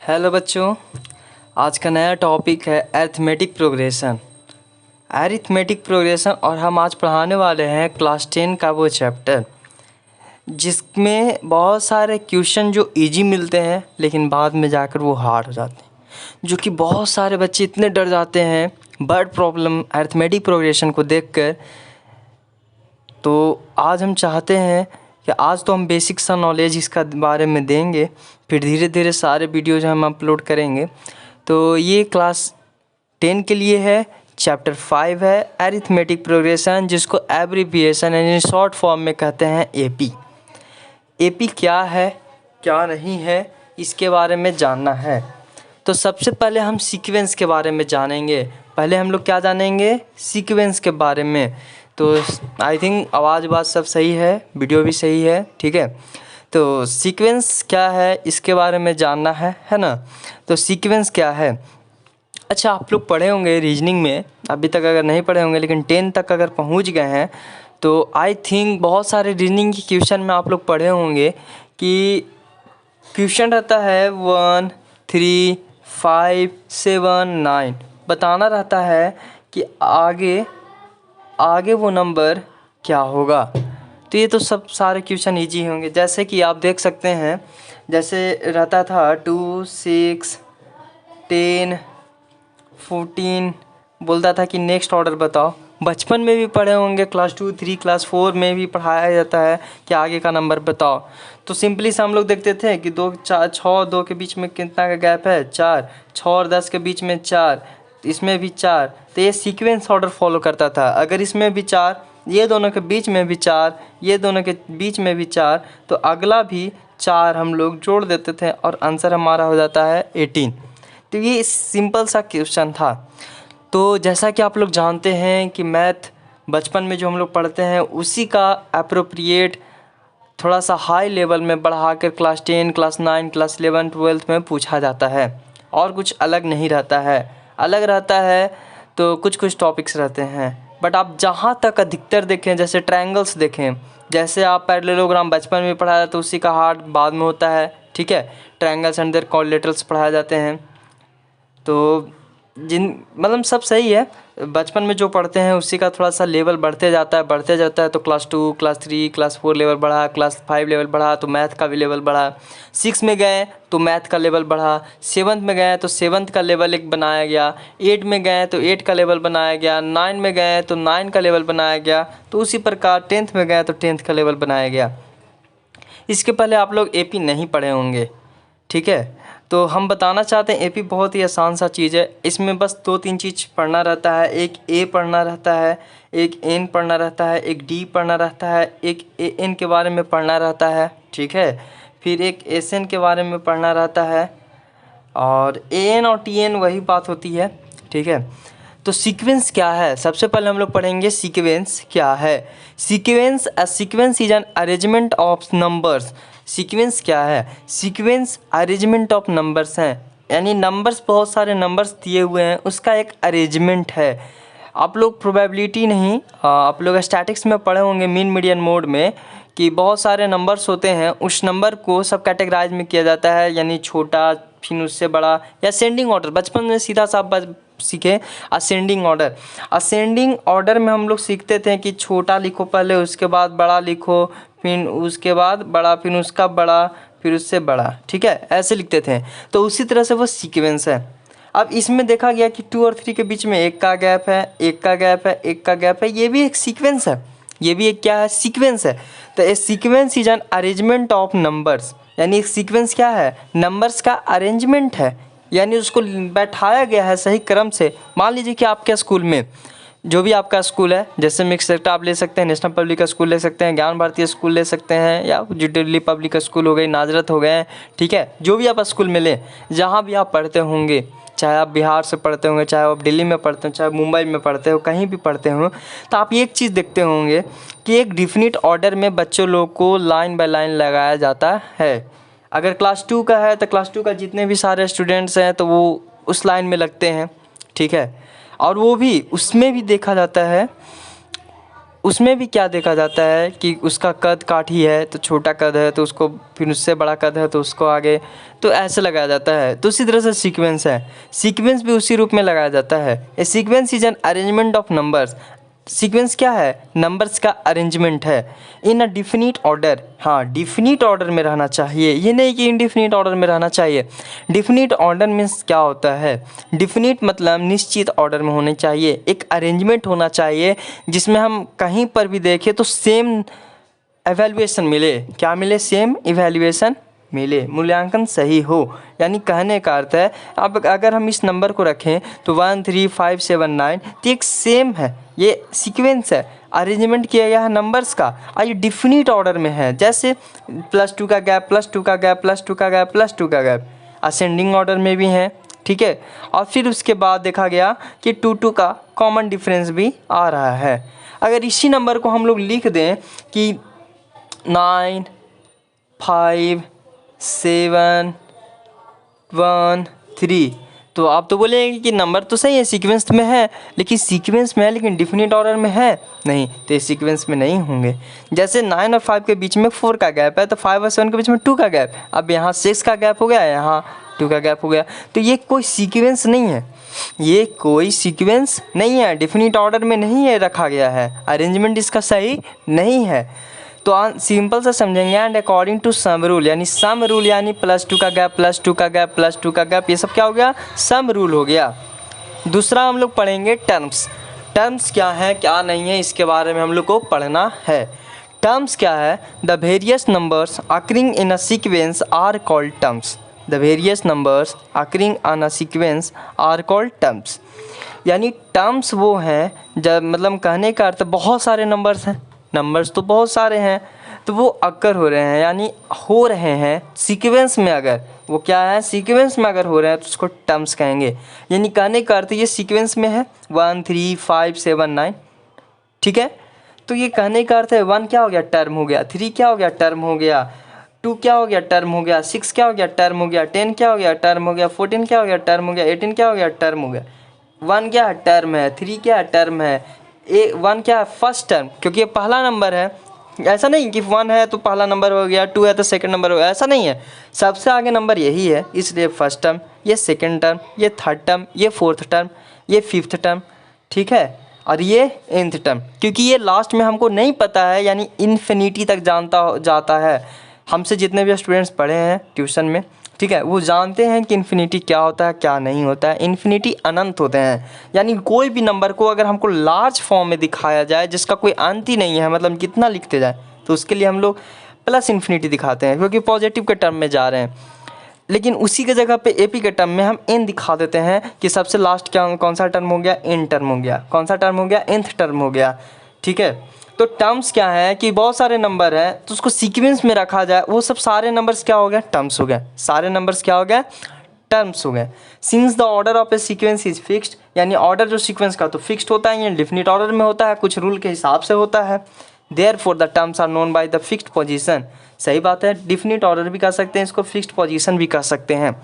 Hello बच्चों, आज का नया टॉपिक है अरिथमेटिक प्रोग्रेशन। और हम आज पढ़ाने वाले हैं क्लास 10 का वो चैप्टर जिसमें बहुत सारे क्वेश्चन जो इजी मिलते हैं लेकिन बाद में जाकर वो हार्ड हो जाते हैं, जो कि बहुत सारे बच्चे इतने डर जाते हैं वर्ड प्रॉब्लम अरिथमेटिक प्रोग्रेशन को देखकर। तो आज हम चाहते हैं कि आज तो हम बेसिक सा नॉलेज इसका बारे में देंगे, फिर धीरे धीरे सारे वीडियोज हम अपलोड करेंगे। तो ये क्लास 10 के लिए है, चैप्टर 5 है अरिथमेटिक प्रोग्रेशन, जिसको एब्रीविएशन यानी शॉर्ट फॉर्म में कहते हैं एपी। एपी क्या है क्या नहीं है इसके बारे में जानना है। तो सबसे पहले हम सीक्वेंस के बारे में जानेंगे। पहले हम लोग क्या जानेंगे? सीक्वेंस के बारे में। तो आई थिंक आवाज़ सब सही है, वीडियो भी सही है, ठीक है। तो सीक्वेंस क्या है इसके बारे में जानना है ना। तो सीक्वेंस क्या है? अच्छा, आप लोग पढ़े होंगे रीजनिंग में, अभी तक अगर नहीं पढ़े होंगे लेकिन 10 तक अगर पहुंच गए हैं तो आई थिंक बहुत सारे रीजनिंग के क्वेश्चन में आप लोग पढ़े होंगे कि क्वेश्चन रहता है 1, 3, 5, 7, 9 बताना रहता है कि आगे वो नंबर क्या होगा। तो ये तो सब सारे क्वेश्चन इजी होंगे। जैसे कि आप देख सकते हैं, जैसे रहता था 2, 6, 10, 14 बोलता था कि नेक्स्ट ऑर्डर बताओ। बचपन में भी पढ़े होंगे, क्लास 2, 3, क्लास 4 में भी पढ़ाया जाता है कि आगे का नंबर बताओ। तो सिंपली से हम लोग देखते थे कि 2, 4, 6 और 2 के बीच में कितना का गैप है? 4। 6 और 10 के बीच में 4, इसमें भी 4। तो ये सीक्वेंस ऑर्डर फॉलो करता था। अगर इसमें भी 4, ये दोनों के बीच में भी 4, ये दोनों के बीच में भी 4, तो अगला भी 4 हम लोग जोड़ देते थे और आंसर हमारा हो जाता है 18। तो ये सिंपल सा क्वेश्चन था। तो जैसा कि आप लोग जानते हैं कि मैथ बचपन में जो हम लोग पढ़ते हैं उसी का अप्रोप्रिएट थोड़ा सा हाई लेवल में बढ़ाकर क्लास 10, क्लास 9, क्लास 11, 12 में पूछा जाता है। और कुछ अलग नहीं रहता है। अलग रहता है तो कुछ टॉपिक्स रहते हैं, बट आप जहाँ तक अधिकतर देखें, जैसे ट्रायंगल्स देखें, जैसे आप पैरेललोग्राम बचपन में पढ़ाया तो उसी का हार्ड बाद में होता है, ठीक है। ट्रायंगल्स एंड देयर कोलैटरल्स पढ़ाए जाते हैं। तो मतलब सब सही है। बचपन में जो पढ़ते हैं उसी का थोड़ा सा लेवल बढ़ते जाता है। तो क्लास 2, क्लास 3, क्लास 4 लेवल बढ़ा, क्लास 5 लेवल बढ़ा तो मैथ का भी लेवल बढ़ा। 6 में गए तो मैथ का लेवल बढ़ा। 7th में गए तो 7th का लेवल एक बनाया गया। 8 में गए तो 8 का लेवल बनाया गया। 9 में गए तो 9 का लेवल बनाया गया। तो उसी प्रकार 10th में गए तो 10th का लेवल बनाया गया। इसके पहले आप लोग एपी नहीं पढ़े होंगे, ठीक है। तो हम बताना चाहते हैं एपी बहुत ही आसान सा चीज़ है। इसमें बस 2-3 चीज़ पढ़ना रहता है। एक ए पढ़ना रहता है, एक एन पढ़ना रहता है, एक डी पढ़ना रहता है, एक ए एन के बारे में पढ़ना रहता है, ठीक है। फिर एक एस एन के बारे में पढ़ना रहता है, और ए एन और टी एन वही बात होती है, ठीक है। तो सीक्वेंस क्या है? सबसे पहले हम लोग पढ़ेंगे सीक्वेंस क्या है। Sequence is an arrangement of numbers. Sequence क्या है? सीक्वेंस अरेंजमेंट ऑफ नंबर्स हैं, यानी नंबर्स, बहुत सारे नंबर्स दिए हुए हैं, उसका एक अरेंजमेंट है। आप लोग प्रोबेबिलिटी नहीं, आप लोग स्टैटिक्स में पढ़े होंगे मीन मीडियन मोड में कि बहुत सारे नंबर्स होते हैं, उस नंबर को सब कैटेगराइज में किया जाता है, यानी छोटा, फिर उससे बड़ा, या असेंडिंग ऑर्डर। बचपन में सीधा सा सीखे असेंडिंग ऑर्डर। असेंडिंग ऑर्डर में हम लोग सीखते थे कि छोटा लिखो पहले, उसके बाद बड़ा लिखो, फिर उसके बाद बड़ा, फिर उसका बड़ा, फिर उससे बड़ा, ठीक है, ऐसे लिखते थे। तो उसी तरह से वो सीक्वेंस है। अब इसमें देखा गया कि 2 और 3 के बीच में 1 का गैप है, 1 का गैप है, 1 का गैप है, ये भी एक सीक्वेंस है। ये भी एक क्या है? सीक्वेंस है। तो a sequence is an arrangement of numbers, यानी एक सीक्वेंस क्या है? नंबर्स का अरेंजमेंट है, यानी उसको बैठाया गया है सही क्रम से। मान लीजिए कि आपके स्कूल में, जो भी आपका स्कूल है, जैसे मिक्स सेक्टर आप ले सकते हैं, नेशनल पब्लिक स्कूल ले सकते हैं, ज्ञान भारती स्कूल ले सकते हैं, या दिल्ली पब्लिक स्कूल हो गई, नाजरत हो गए, ठीक है। जो भी आप स्कूल में लें, जहाँ भी आप पढ़ते होंगे, चाहे आप बिहार से पढ़ते होंगे, चाहे आप दिल्ली में पढ़ते हो, चाहे मुंबई में पढ़ते हो, कहीं भी पढ़ते हो, तो आप एक चीज़ देखते होंगे कि एक डिफिनिट ऑर्डर में बच्चों लोग को लाइन बाय लाइन लगाया जाता है। अगर क्लास 2 का है तो क्लास 2 का जितने भी सारे स्टूडेंट्स हैं तो वो उस लाइन में लगते हैं, ठीक है। और वो भी उसमें भी देखा जाता है, उसमें भी क्या देखा जाता है कि उसका कद काठ ही है तो छोटा कद है तो उसको, फिर उससे बड़ा कद है तो उसको आगे, तो ऐसे लगाया जाता है। तो उसी तरह से सीक्वेंस है, सीक्वेंस भी उसी रूप में लगाया जाता है। A sequence is an arrangement of numbers. Sequence क्या है? नंबर्स का अरेंजमेंट है इन अ डिफिनिट ऑर्डर। हाँ, डिफिनिट ऑर्डर में रहना चाहिए, ये नहीं कि इनडिफिनिट ऑर्डर में रहना चाहिए। डिफिनिट ऑर्डर मीन्स क्या होता है? डिफिनिट मतलब निश्चित ऑर्डर में होने चाहिए, एक अरेंजमेंट होना चाहिए जिसमें हम कहीं पर भी देखें तो सेम एवेल्युएशन मिले। क्या मिले? सेम इवैल्यूएशन मिले, मूल्यांकन सही हो। यानी कहने का अर्थ है, अब अगर हम इस नंबर को रखें तो 1 3 5 7 9, तो एक सेम है, ये सीक्वेंस है, अरेंजमेंट किया गया है नंबर्स का, और ये डिफिनिट ऑर्डर में है। जैसे +2 का गैप, +2 का गैप, +2 का गैप, +2 का गैप, असेंडिंग ऑर्डर में भी हैं, ठीक है। और फिर उसके बाद देखा गया कि 2 का कॉमन डिफरेंस भी आ रहा है। अगर इसी नंबर को हम लोग लिख दें कि 9 5 7 1 3, तो आप तो बोलेंगे कि नंबर तो सही है, सीक्वेंस में है, लेकिन सीक्वेंस में है लेकिन डिफिनिट ऑर्डर में है नहीं, तो ये सीक्वेंस में नहीं होंगे। जैसे 9 और 5 के बीच में 4 का गैप है, तो 5 और 7 के बीच में 2 का गैप, अब यहाँ 6 का गैप हो गया, यहाँ 2 का गैप हो गया, तो ये कोई सीक्वेंस नहीं है, ये कोई सीक्वेंस नहीं है, डिफिनिट ऑर्डर में नहीं है रखा गया है, अरेंजमेंट इसका सही नहीं है। तो सिंपल से समझेंगे, and according to some rule, यानी सम रूल यानी +2 का गैप, +2 का गैप, +2 का गैप, ये सब क्या हो गया? सम रूल हो गया। दूसरा हम लोग पढ़ेंगे टर्म्स। टर्म्स क्या है क्या नहीं है इसके बारे में हम लोग को पढ़ना है। टर्म्स क्या है? The various numbers occurring in a sequence are called terms. The various numbers occurring on a sequence are called terms. यानी टर्म्स वो हैं जब, मतलब कहने का अर्थ बहुत सारे नंबर्स हैं, नंबर्स तो बहुत सारे हैं, तो वो अक्कर हो रहे हैं, यानी हो रहे हैं सीक्वेंस में, अगर वो क्या है? सीक्वेंस में अगर हो रहे हैं तो उसको टर्म्स कहेंगे। यानी कहने का अर्थ ये सीक्वेंस में है 1 3 5 7 9, ठीक है। तो ये कहने का अर्थ है 1 क्या हो गया? टर्म हो गया, 3 क्या हो गया? टर्म हो गया, 2 क्या हो गया? टर्म हो गया, 6 क्या हो गया? टर्म हो गया, 10 क्या हो गया? टर्म हो गया, 14 क्या हो गया? टर्म हो गया, 18 क्या हो गया? टर्म हो गया। 1 क्या है? टर्म है, 3 क्या है? टर्म है, 1 क्या है? फर्स्ट टर्म, क्योंकि ये पहला नंबर है। ऐसा नहीं कि 1 है तो पहला नंबर हो गया, 2 है तो सेकंड नंबर हो गया, ऐसा नहीं है, सबसे आगे नंबर यही है, इसलिए फर्स्ट टर्म, ये सेकंड टर्म, ये थर्ड टर्म, ये फोर्थ टर्म, ये फिफ्थ टर्म, ठीक है, और ये nth टर्म, क्योंकि ये लास्ट में हमको नहीं पता है, यानी इन्फिनिटी तक जानता जाता है। हमसे जितने भी स्टूडेंट्स पढ़े हैं ट्यूशन में, ठीक है, वो जानते हैं कि इन्फिनिटी क्या होता है क्या नहीं होता है। इन्फिनिटी अनंत होते हैं, यानी कोई भी नंबर को अगर हमको लार्ज फॉर्म में दिखाया जाए जिसका कोई अंत ही नहीं है, मतलब कितना लिखते जाए, तो उसके लिए हम लोग प्लस इन्फिनिटी दिखाते हैं, क्योंकि पॉजिटिव के टर्म में जा रहे हैं। लेकिन उसी के जगह पे एपी के टर्म में हम एन दिखा देते हैं कि सबसे लास्ट क्या कौन सा टर्म हो गया? एन टर्म हो गया। कौन सा टर्म हो गया? nth टर्म हो गया, ठीक है। तो टर्म्स क्या है कि बहुत सारे नंबर हैं तो उसको सीक्वेंस में रखा जाए, वो सब सारे नंबर्स क्या हो गए? टर्म्स हो गए, सारे नंबर्स क्या हो गए? टर्म्स हो गए। Since the order of A sequence is fixed, यानी ऑर्डर जो सीक्वेंस का तो फिक्स्ड होता है, ये डिफिनिट ऑर्डर में होता है, कुछ रूल के हिसाब से होता है। Therefore the terms are known by the fixed position. सही बात है, डिफिनिट ऑर्डर भी कह सकते हैं इसको, फिक्स्ड पोजीशन भी कह सकते हैं।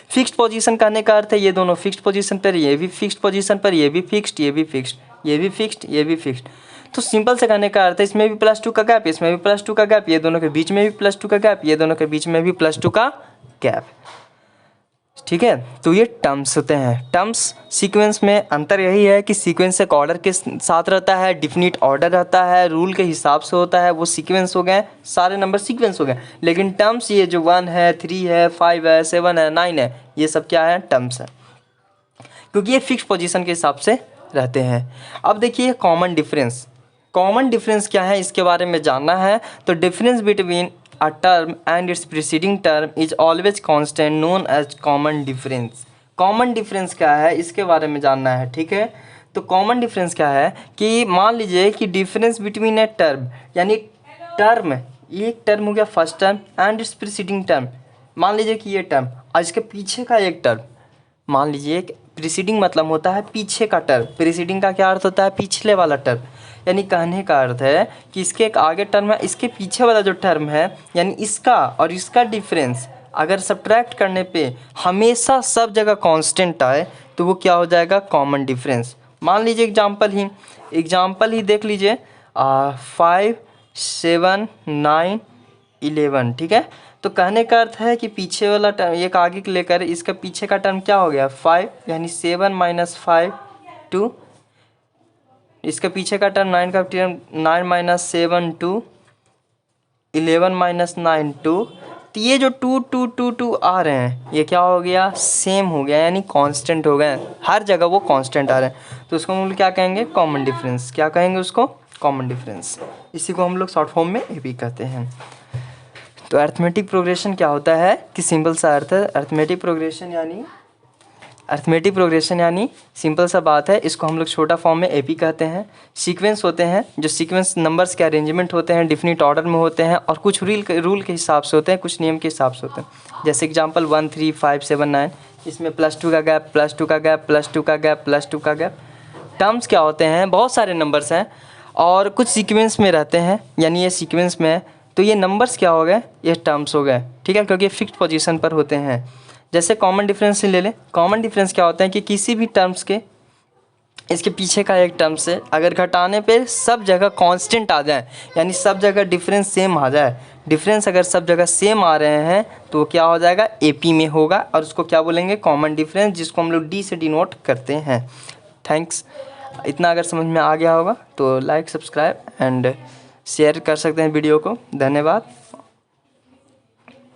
फिक्स्ड पोजीशन कहने का अर्थ है ये दोनों फिक्स्ड पोजीशन पर, ये भी फिक्स्ड पोजीशन पर, ये भी फिक्स्ड, ये भी फिक्स्ड, ये भी फिक्स्ड, ये भी फिक्स्ड। तो सिंपल से कहने का अर्थ है इसमें भी +2 का गैप, इसमें भी +2 का गैप, ये दोनों के बीच में भी +2 का गैप, ये दोनों के बीच में भी +2 का गैप, ठीक है। तो ये टर्म्स होते हैं। टर्म्स सीक्वेंस में अंतर यही है कि सीक्वेंस एक ऑर्डर के साथ रहता है, डिफिनिट ऑर्डर रहता है, रूल के हिसाब से होता है, वो सीक्वेंस हो गए, सारे नंबर सीक्वेंस हो गए। लेकिन टर्म्स ये जो 1 है, 3 है, 5 है, 7 है, 9 है, ये सब क्या है? टर्म्स है, क्योंकि ये फिक्स पोजीशन के हिसाब से रहते हैं। अब देखिए कॉमन डिफरेंस। कॉमन डिफरेंस क्या है इसके बारे में जानना है, तो difference between a term and its preceding term is always constant known as common difference। Common difference क्या है इसके बारे में जानना है, ठीक है। तो कॉमन डिफरेंस क्या है कि मान लीजिए कि डिफरेंस बिटवीन ए टर्म, यानी टर्म, एक टर्म हो गया first term and it's preceding term. मान लीजिए कि ये टर्म और इसके पीछे का एक टर्म, मान लीजिए प्रीसीडिंग मतलब होता है पीछे का टर्म, प्रीसीडिंग का क्या अर्थ होता है? पिछले वाला टर्म। यानी कहने का अर्थ है कि इसके एक आगे टर्म है, इसके पीछे वाला जो टर्म है, यानी इसका और इसका डिफरेंस अगर सब्ट्रैक्ट करने पे हमेशा सब जगह कांस्टेंट आए तो वो क्या हो जाएगा? Common difference. मान लीजिए एग्जांपल ही देख लीजिए, 5 7 9 11, ठीक है। तो कहने का अर्थ है कि पीछे वाला टर्म एक आगे के लेकर इसका पीछे का टर्म क्या हो गया 5, यानी 7 - 5 2, इसका पीछे का टर्म 9 का टर्म 9 - 7 2, 11 - 9 2। तो ये जो 2 2 2 2 आ रहे हैं ये क्या हो गया सेम हो गया, यानी कांस्टेंट हो गए, हर जगह वो कांस्टेंट आ रहे हैं। तो उसको हम लोग क्या कहेंगे कॉमन डिफरेंस, क्या कहेंगे उसको कॉमन डिफरेंस। इसी को हम लोग शॉर्ट फॉर्म में एपी कहते हैं। तो अरिथमेटिक प्रोग्रेशन क्या होता है कि सिंपल सा अर्थ है, अरिथमेटिक प्रोग्रेशन यानी सिंपल सा बात है, इसको हम लोग छोटा फॉर्म में एपी कहते हैं। सीक्वेंस होते हैं, जो सीक्वेंस नंबर्स के अरेंजमेंट होते हैं डिफिनिट ऑर्डर में होते हैं और कुछ रूल के हिसाब से होते हैं, कुछ नियम के हिसाब से होते हैं। जैसे एग्जांपल 1 3 5 7 9, इसमें +2 का गैप, +2 का गैप, +2 का गैप, +2 का गैप। टर्म्स क्या होते हैं, बहुत सारे नंबर्स हैं और कुछ सीक्वेंस में रहते हैं, यानी ये सीक्वेंस में है तो ये नंबर्स क्या हो गए, ये टर्म्स हो गए, ठीक है, क्योंकि फिक्स्ड पोजीशन पर होते हैं। जैसे कॉमन डिफरेंस ले लें, कॉमन डिफरेंस क्या होता है कि किसी भी टर्म्स के इसके पीछे का एक टर्म से अगर घटाने पे सब जगह कांस्टेंट आ जाए, यानी सब जगह डिफरेंस सेम आ जाए। डिफरेंस अगर सब जगह सेम आ रहे हैं तो क्या हो जाएगा एपी में होगा और उसको क्या बोलेंगे कॉमन डिफरेंस, जिसको हम लोग डी से डिनोट करते हैं। थैंक्स। इतना अगर समझ में आ गया होगा तो लाइक सब्सक्राइब एंड शेयर कर सकते हैं वीडियो को। धन्यवाद।